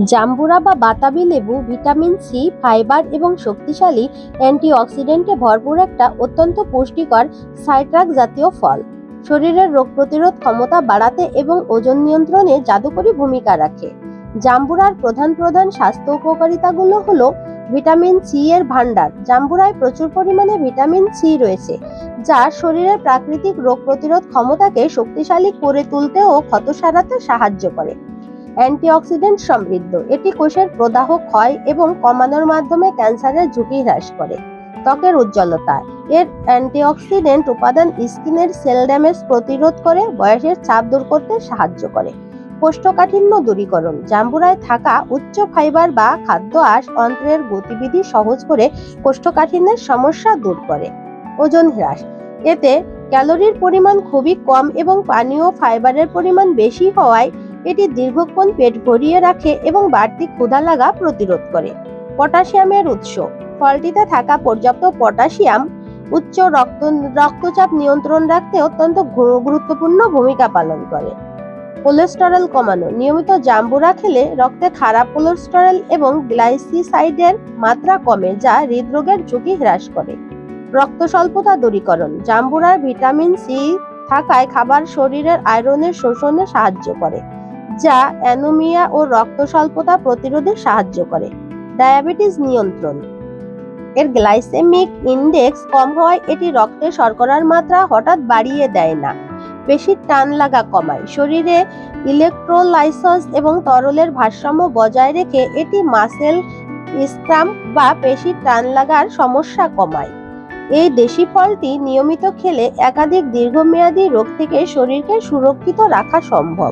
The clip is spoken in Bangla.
জাম্বুরা বা বাতাবি লেবু ভিটামিন সি, ফাইবার এবং শক্তিশালী অ্যান্টিঅক্সিডেন্টে ভরপুর একটা অত্যন্ত পুষ্টিকর সাইট্রাস জাতীয় ফল। শরীরের রোগ প্রতিরোধ ক্ষমতা বাড়াতে এবং ওজন নিয়ন্ত্রণে জাদুকরী ভূমিকা রাখে। জাম্বুরার প্রধান প্রধান স্বাস্থ্য উপকারিতাগুলো হলো ভিটামিন সি এর ভান্ডার। জাম্বুরায় প্রচুর পরিমাণে ভিটামিন সি রয়েছে, যা শরীরের প্রাকৃতিক রোগ প্রতিরোধ ক্ষমতাকে শক্তিশালী করে তুলতে ও ক্ষত সারাতে সাহায্য করে। অ্যান্টিঅক্সিডেন্ট সমৃদ্ধ, এটি কোষের প্রদাহ ক্ষয় এবং কমানোর মাধ্যমে ক্যান্সারের ঝুঁকি হ্রাস করে। ত্বকের উজ্জ্বলতা, এর অ্যান্টিঅক্সিডেন্ট উপাদান স্কিনের সেল ড্যামেজ প্রতিরোধ করে বয়সের ছাপ দূর করতে সাহায্য করে। কোষ্ঠকাঠিন্য দূরীকরণ, জাম্বুরায় থাকা উচ্চ ফাইবার বা খাদ্য আঁশ অন্ত্রের গতিবিধি সহজ করে কোষ্ঠকাঠিন্যের সমস্যা দূর করে। ওজন হ্রাস, এতে ক্যালোরির পরিমাণ খুবই কম এবং পানীয় ফাইবারের পরিমাণ বেশি হওয়ায় এটি দীর্ঘক্ষণ পেট ভরিয়ে রাখে এবং বাড়তি ক্ষুধা লাগা প্রতিরোধ করে। পটাশিয়ামের উৎস, ফলটিতে থাকা পর্যাপ্ত পটাশিয়াম উচ্চ রক্তচাপ নিয়ন্ত্রণ রাখতে অত্যন্ত গুরুত্বপূর্ণ ভূমিকা পালন করে। কোলেস্টেরল কমানো, নিয়মিত জাম্বুরা খেলে রক্তে খারাপ কোলেস্টেরল এবং গ্লাইসিসাইডের মাত্রা কমে, যা হৃদরোগের ঝুঁকি হ্রাস করে। রক্ত স্বল্পতা দূরীকরণ, জাম্বুরার ভিটামিন সি থাকায় খাবার শরীরের আয়রনের শোষণে সাহায্য করে, যা অ্যানিমিয়া ও রক্ত স্বল্পতা প্রতিরোধে সাহায্য করে। ডায়াবেটিস নিয়ন্ত্রণ, এর গ্লাইসেমিক ইনডেক্স কম হওয়ায় এটি রক্তে শর্করার মাত্রা হঠাৎ বাড়িয়ে দেয় না। পেশির টান লাগা কমায়, শরীরে ইলেকট্রোলাইসিস এবং তরলের ভারসাম্য বজায় রেখে এটি মাসেল স্ক্রাম্প বা পেশির টান লাগার সমস্যা কমায়। এই দেশি ফলটি নিয়মিত খেলে একাধিক দীর্ঘমেয়াদী রোগ থেকে শরীরকে সুরক্ষিত রাখা সম্ভব।